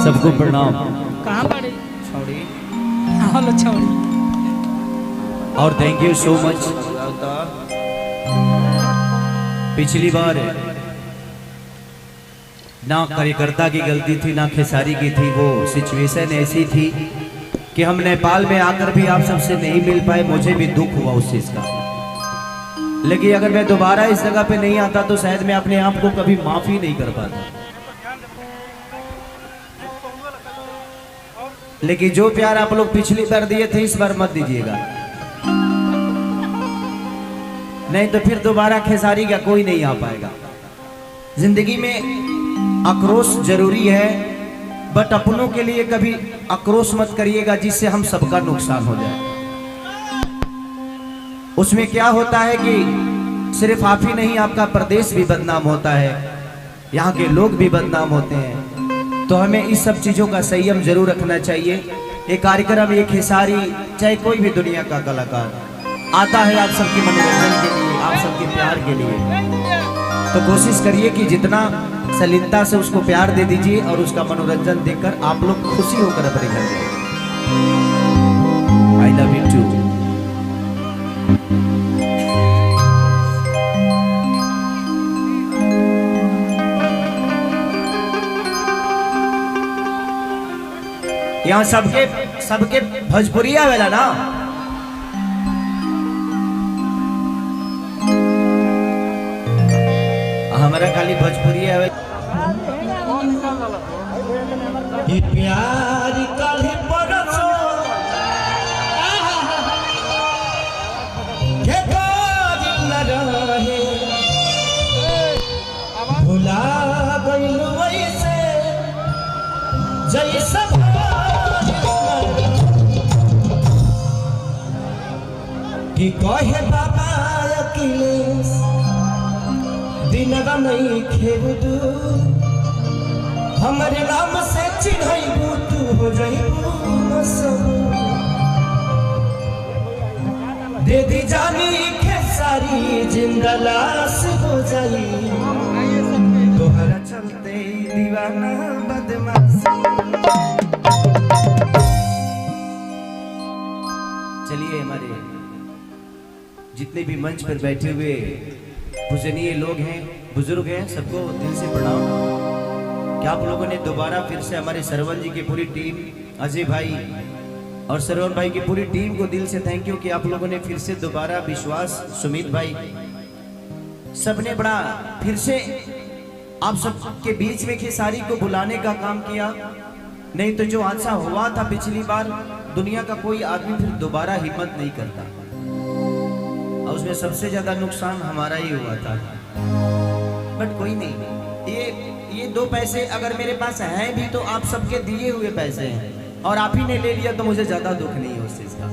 सबको प्रणाम। कहाँ पड़े छोड़ी हेलो छोड़ी और थैंक यू सो मच। पिछली बार ना कार्यकर्ता की गलती थी ना खेसारी की थी, वो सिचुएशन ऐसी थी कि हम नेपाल में आकर भी आप सबसे नहीं मिल पाए। मुझे भी दुख हुआ उस चीज का, लेकिन अगर मैं दोबारा इस जगह पे नहीं आता तो शायद मैं अपने आप को कभी माफी नहीं कर पाता। लेकिन जो प्यार आप लोग पिछली बार दिए थे इस बार मत दीजिएगा, नहीं तो फिर दोबारा खेसारी का कोई नहीं आ पाएगा। जिंदगी में आक्रोश जरूरी है, बट अपनों के लिए कभी आक्रोश मत करिएगा जिससे हम सबका नुकसान हो जाए। उसमें क्या होता है कि सिर्फ आप ही नहीं, आपका प्रदेश भी बदनाम होता है, यहाँ के लोग भी बदनाम होते हैं। तो हमें इस सब चीजों का संयम जरूर रखना चाहिए। ये कार्यक्रम, ये खेसारी, चाहे कोई भी दुनिया का कलाकार आता है आप सबके मनोरंजन के लिए, आप सबके प्यार के लिए। तो कोशिश करिए कि जितना सलीलता से उसको प्यार दे दीजिए और उसका मनोरंजन देकर आप लोग खुशी होकर अपने घर जाइए। I love you too. यहाँ सबके भोजपुरिया वाला ना, हमारा खाली भोजपुरिया है। प्यार काली परसो के रहे भुला गइल वैसे जैसा कि कहे बाबा अखिलेश दिनवा नहीं खेबू, हमारे नाम से चिन्हबू तू हो जाइबू मशहूर। दे दी जानी खेसारी जिंदा लाश हो जाई, तोहरा चलते दीवाना बदमाश। चलिए, हमारे जितने भी मंच पर बैठे हुए पूजनीय लोग हैं, बुजुर्ग हैं, सबको दिल से प्रणाम। क्या आप लोगों ने दोबारा फिर से हमारे सरवन जी की पूरी टीम, अजय भाई और सरवन भाई की पूरी टीम को दिल से थैंक यू कि आप लोगों ने फिर से दोबारा विश्वास, सुमित भाई, सबने बड़ा फिर से आप सबके बीच में खेसारी को बुलाने का काम किया। नहीं तो जो हादसा हुआ था पिछली बार, दुनिया का कोई आदमी फिर दोबारा हिम्मत नहीं करता, और उसमें सबसे ज्यादा नुकसान हमारा ही हुआ था। बट कोई नहीं, ये दो पैसे अगर मेरे पास हैं भी तो आप सबके दिए हुए पैसे हैं, और आप ही ने ले लिया तो मुझे ज्यादा दुख नहीं है उस चीज का।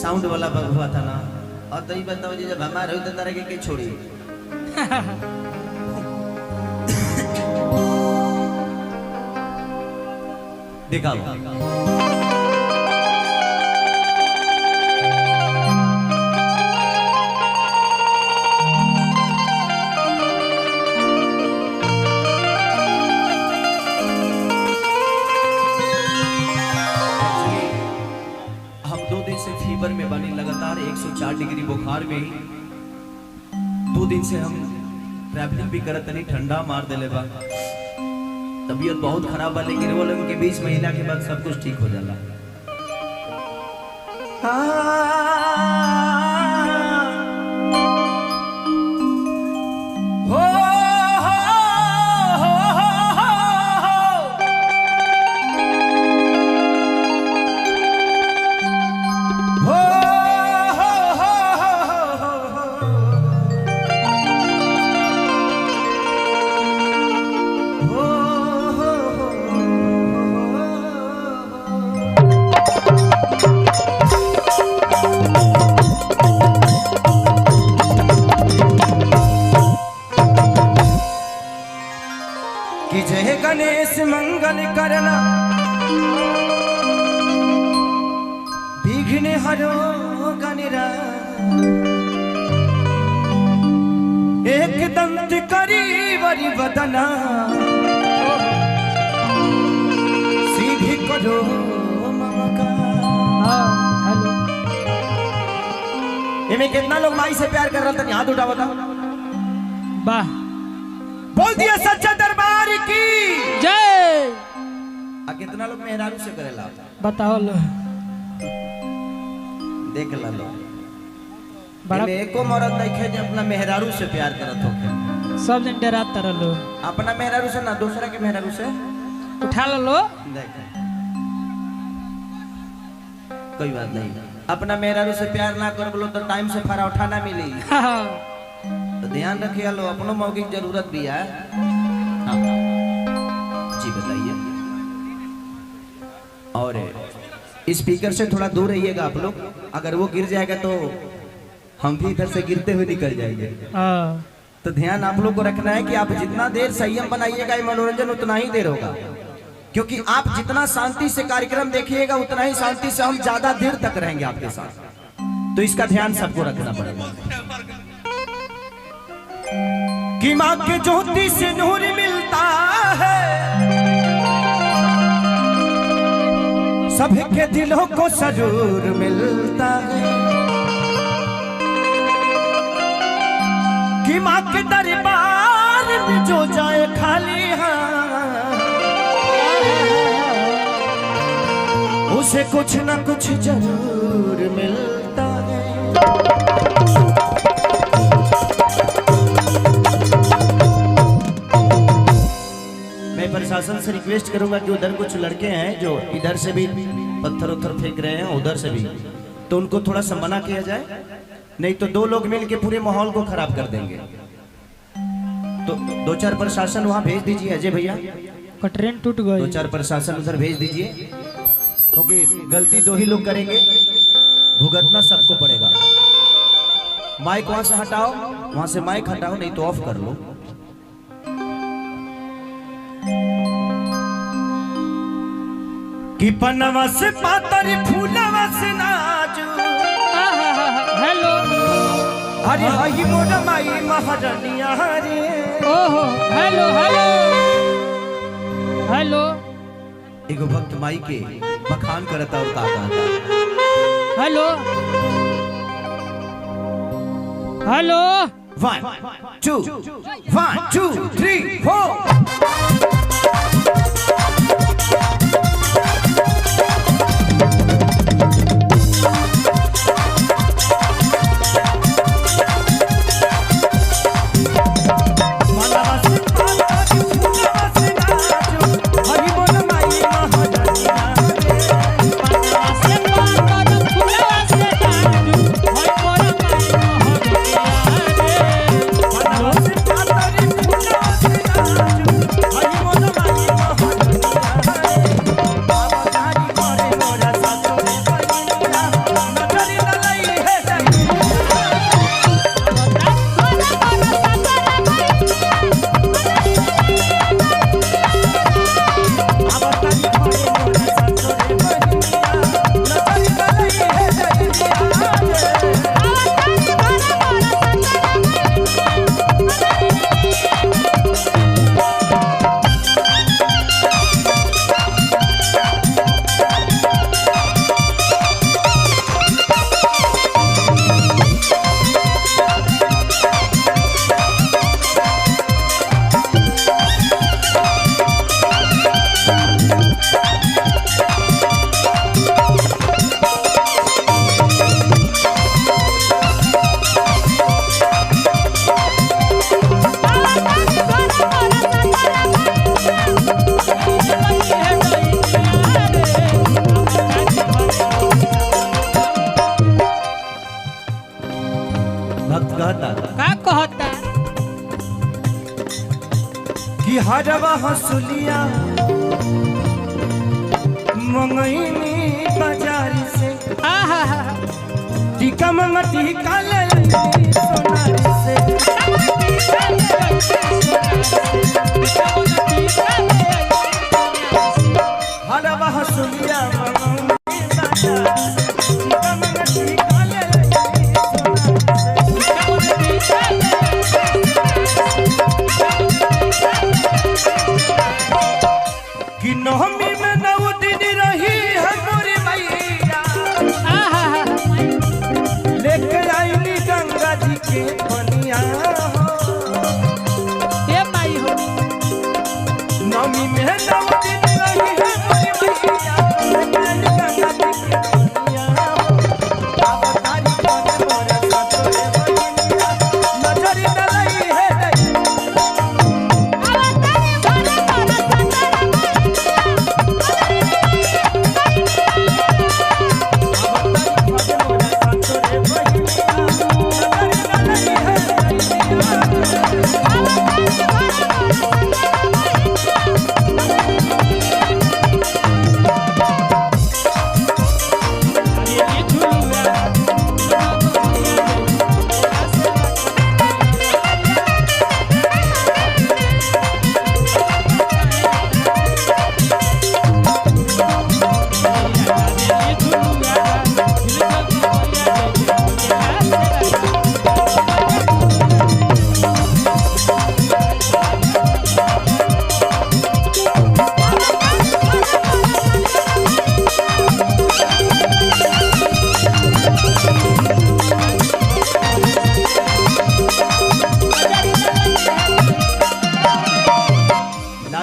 साउंड वाला हुआ था ना, और तो ये बताओ जी जब हमारे हुई तो तरह के छोड़ी दिखाओ। फीवर में बने लगातार 104 डिग्री बुखार में ही 2 दिन से हम ट्रैवलिंग भी करत नहीं, ठंडा मार देले बा, तबीयत बहुत खराब बा। लेकिन वो लोग के बीच महीना के बाद सब कुछ ठीक हो जाला। कि जय गणेश मंगल करना विघ्न हरो गणरा एक दंत करी वरी बदना इनमें कितना लोग माई से प्यार कर रहा था? हाथ उठा बता। वाह, बोल दिया सच्चा दरबार की जय। कितना लोग मेहरारू से करेला? बताओ लो, देख ला लो, बड़ा एको मरद देखे जो अपना मेहरारू से प्यार करत हो। सब दिन डरात तरह लो। अपना मेहरारू से ना, दूसरा के मेहरारू से उठा लो। देख, कोई बात नहीं, अपना मेहरारू से प्यार ना कर बोलो तो टाइम से फरा उठाना मिली। तो ध्यान रखिए लो, अपनों मौके की जरूरत भी है। हाँ। जी बताइए। और स्पीकर से थोड़ा दूर रहिएगा आप लोग, अगर वो गिर जाएगा तो हम भी इधर से गिरते हुए निकल जाएंगे। तो ध्यान आप लोग को रखना है कि आप जितना देर संयम बनाइएगा मनोरंजन उतना ही देर होगा, क्योंकि आप जितना शांति से कार्यक्रम देखिएगा उतना ही शांति से हम ज्यादा देर तक रहेंगे आपके साथ। तो इसका ध्यान सबको रखना पड़ेगा कि माँ के ज्योति से नूर मिलता है, सबके दिलों को सरूर मिलता है, कि माँ के दरबार में जो जाए खाली हाथ उसे कुछ ना कुछ जरूर मिलता है। मैं प्रशासन से रिक्वेस्ट करूंगा कि उधर कुछ लड़के हैं जो इधर से भी पत्थर उत्थर फेंक रहे हैं, उधर से भी, तो उनको थोड़ा सा मना किया जाए, नहीं तो दो लोग मिलके पूरे माहौल को खराब कर देंगे। तो दो चार प्रशासन वहां भेज दीजिए अजय भैया, ट्रेन टूट गई। दो चार प्रशासन उधर भेज दीजिए, क्योंकि गलती दो ही लोग करेंगे, भुगतना सबको पड़ेगा। माइक वहां से हटाओ, वहां से माइक हटाओ, नहीं तो ऑफ कर लो। कि पनवा से पातर फूलवा से नाजू, हेलो, अरे हई मोर माई महारानिया रे। ओहो, हेलो हेलो हेलो। एगो भक्त माई के बखान करता और का हेलो हेलो। 1 2 1 2 3 4। कि हरवा हंसुलिया मंगईनी बाजार से, टीका मंगा टीका ले सोनार से, हरवा हंसुलिया मंगईनी बाजार से, टीका मंगा टीका ले कि नवमी में 9 दिन रही हमारी मैया, लेके आई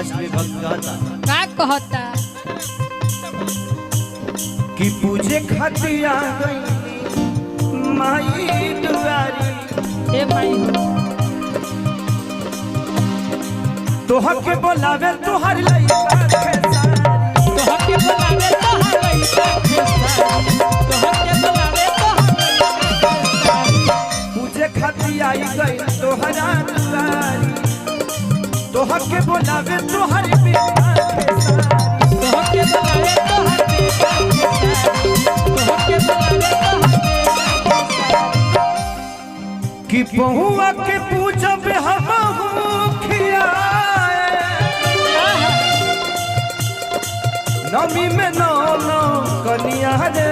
लास्ट में भक्त कहता का कहता कि पूजे खातिर आ गई माई दुआरी ए माई तोहर के बोलावे तोहर लइका खेसारी तोहर के बुलावे तोहर लइका खेसारी तोहर के बुलावे तोहर पूजे खातिर आई गई तोहरा दुआरी तोहर के बोलावे तोहर बेटा खेसारी तोहर के बुलावे तोहर बेटा खेसारी तोहर के बुलावे तोहर बेटा कि बहुआ के पूजब हम खियाए नमी में नौ कनिया रे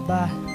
वाह